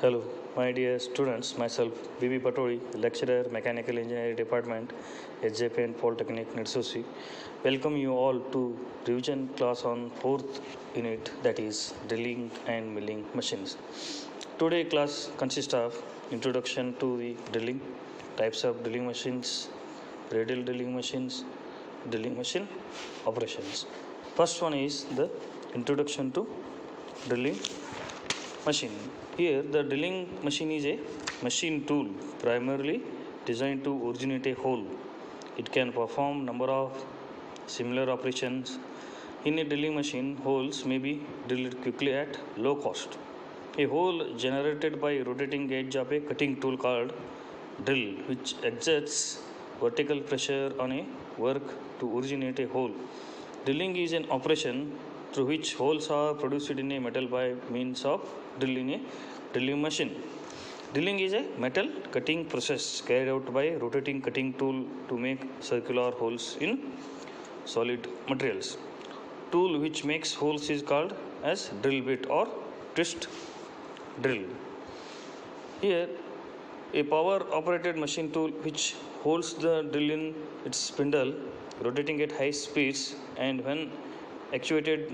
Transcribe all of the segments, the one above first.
Hello, my dear students. Myself, B.B. Patori, lecturer, Mechanical Engineering Department, SJPN Polytechnic, Nirsusi. Welcome you all to revision class on fourth unit, that is drilling and milling machines. Today class consists of introduction to the drilling, types of drilling machines, radial drilling machines, drilling machine operations. First one is the introduction to drilling machine. Here the drilling machine is a machine tool primarily designed to originate a hole. It can perform number of similar operations. In a drilling machine, holes may be drilled quickly at low cost. A hole generated by rotating edge of a cutting tool called drill, which exerts vertical pressure on a work to originate a hole. Drilling is an operation through which holes are produced in a metal by means of drill in a drilling machine. Drilling is a metal cutting process carried out by rotating cutting tool to make circular holes in solid materials. Tool which makes holes is called as drill bit or twist drill. Here, a power operated machine tool which holds the drill in its spindle, rotating at high speeds, and when actuated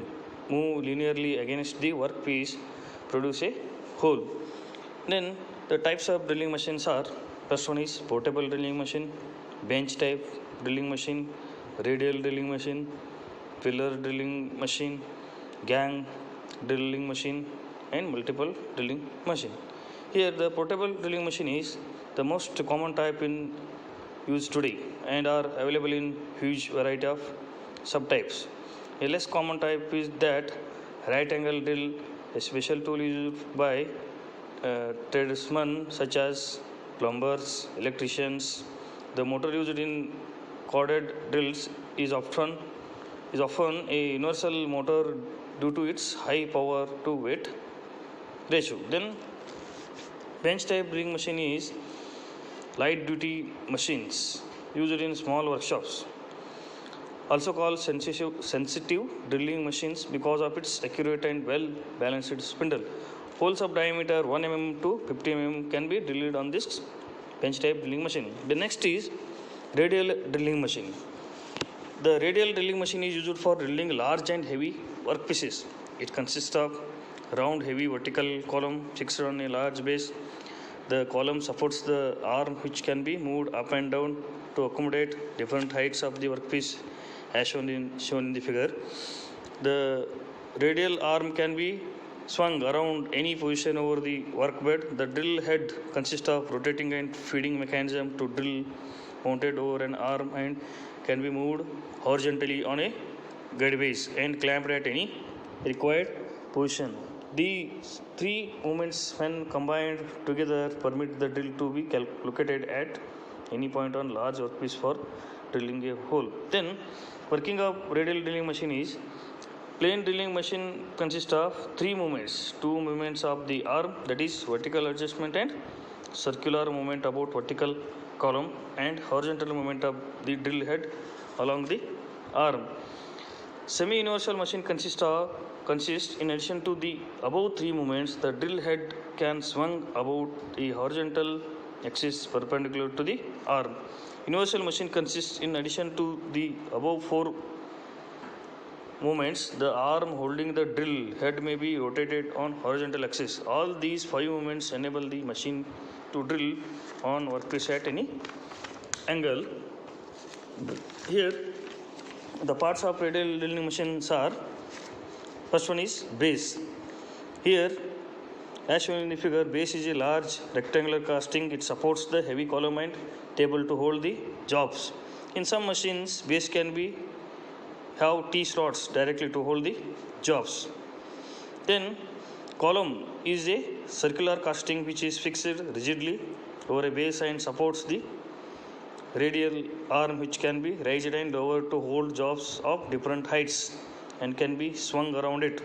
move linearly against the workpiece, produce a hole. Then the types of drilling machines are: first one is portable drilling machine, bench type drilling machine, radial drilling machine, pillar drilling machine, gang drilling machine, and multiple drilling machine. Here the portable drilling machine is the most common type in use today and are available in huge variety of subtypes. A less common type is that right angle drill, a special tool used by tradesmen such as plumbers, electricians. The motor used in corded drills is often a universal motor due to its high power to weight ratio. Then bench type drilling machine is light duty machines used in small workshops, also called sensitive drilling machines because of its accurate and well balanced spindle. Holes of diameter 1 mm to 50 mm can be drilled on this bench type drilling machine. The next is radial drilling machine. The radial drilling machine is used for drilling large and heavy workpieces. It consists of round heavy vertical column fixed on a large base. The column supports the arm which can be moved up and down to accommodate different heights of the workpiece as shown in the figure. The radial arm can be swung around any position over the workbed. The drill head consists of rotating and feeding mechanism to drill mounted over an arm and can be moved horizontally on a guide base and clamped at any required position. These three movements, when combined together, permit the drill to be located at any point on large workpiece for drilling a hole. Then, working of radial drilling machine is: plain drilling machine consists of three movements: two movements of the arm, that is vertical adjustment and circular movement about vertical column, and horizontal movement of the drill head along the arm. Semi-universal machine consists in addition to the above three movements, the drill head can swing about a horizontal axis perpendicular to the arm. Universal machine consists in addition to the above four movements, the arm holding the drill head may be rotated on horizontal axis. All these five movements enable the machine to drill on workpiece at any angle. Here the parts of radial drilling machines are: first one is base. Here, as shown in the figure, base is a large rectangular casting. It supports the heavy column and table to hold the jobs. In some machines, base can be have T-slots directly to hold the jobs. Then, column is a circular casting which is fixed rigidly over a base and supports the radial arm which can be raised and lowered to hold jobs of different heights and can be swung around it.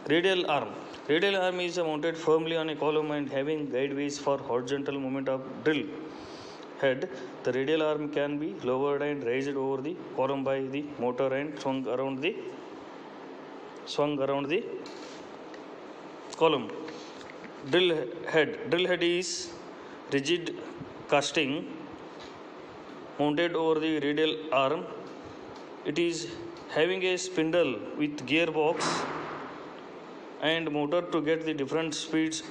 Radial arm. Radial arm is mounted firmly on a column and having guideways for horizontal movement of drill head. The radial arm can be lowered and raised over the column by the motor and swung around the column. Drill head is rigid casting mounted over the radial arm. It is having a spindle with gearbox and motor to get the different speeds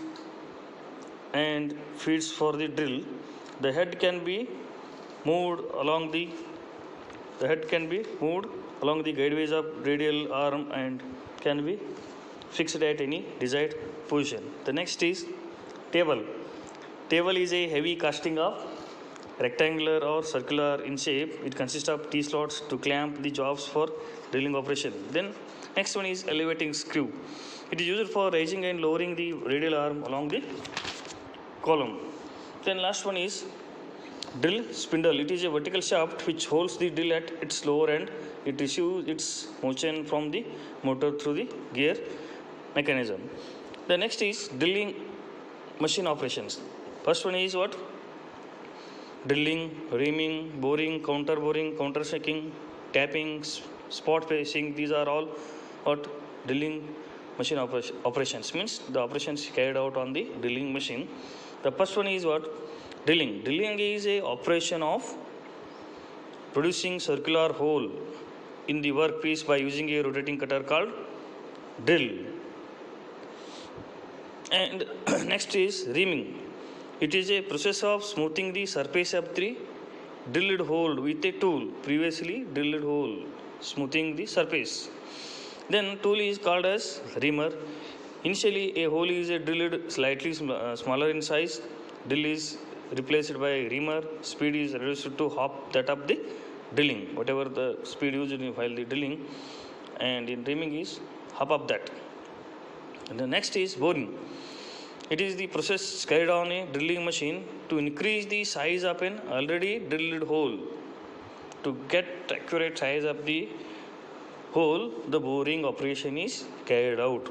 and feeds for the drill. The head can be moved along the guideways of radial arm and can be fixed at any desired position. The next is table. Table is a heavy casting of rectangular or circular in shape. It consists of T-slots to clamp the jobs for drilling operation. Then next one is elevating screw. It is used for raising and lowering the radial arm along the column. Then last one is drill spindle. It is a vertical shaft which holds the drill at its lower end. It receives its motion from the motor through the gear mechanism. The next is drilling machine operations. First one is what? Drilling, reaming, boring, counter shaking, tapping, spot pacing. These are all what drilling machine operations means. The operations carried out on the drilling machine. The first one is what? Drilling. Drilling is a operation of producing circular hole in the workpiece by using a rotating cutter called drill. And next is reaming. It is a process of smoothing the surface of the drilled hole with a tool. Previously drilled hole, smoothing the surface. Then tool is called as reamer. Initially a hole is drilled slightly smaller in size. Drill is replaced by reamer. Speed is reduced to half that of the drilling. Whatever the speed used while the drilling, and in reaming is half of that. And the next is boring. It is the process carried on a drilling machine to increase the size of an already drilled hole. To get accurate size of the hole, the boring operation is carried out.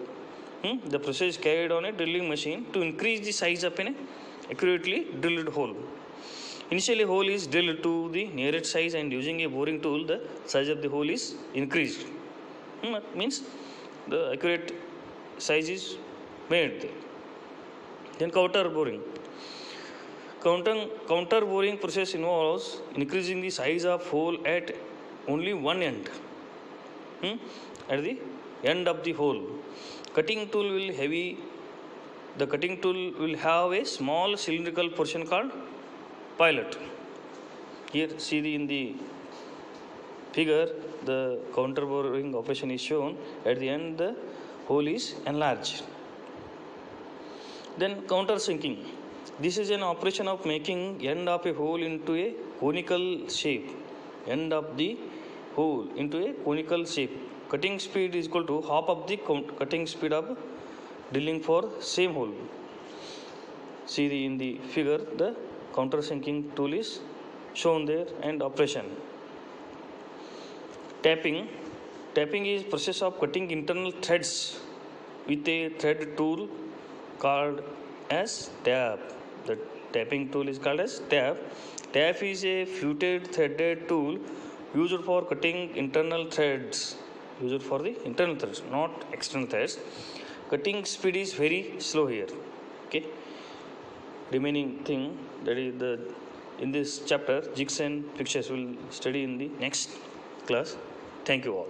The process carried on a drilling machine to increase the size of an accurately drilled hole. Initially, hole is drilled to the nearest size, and using a boring tool, the size of the hole is increased. Means the accurate size is made there. Then counter boring. Counter boring process involves increasing the size of hole at only one end. At the end of the hole. The cutting tool will have a small cylindrical portion called pilot. Here see in the figure the counter boring operation is shown. At the end the hole is enlarged. Then counter sinking. This is an operation of making end of a hole into a conical shape. End of the hole into a conical shape. Cutting speed is equal to half of the cutting speed of drilling for same hole. See in the figure the counter sinking tool is shown there and operation. Tapping. Tapping is process of cutting internal threads with a thread tool called as tap. The tapping tool is called as tap. Tap is a fluted threaded tool used for cutting internal threads. Used for the internal threads, not external threads. Cutting speed is very slow here. Okay. Remaining thing that is in this chapter, jigs and fixtures will study in the next class. Thank you all.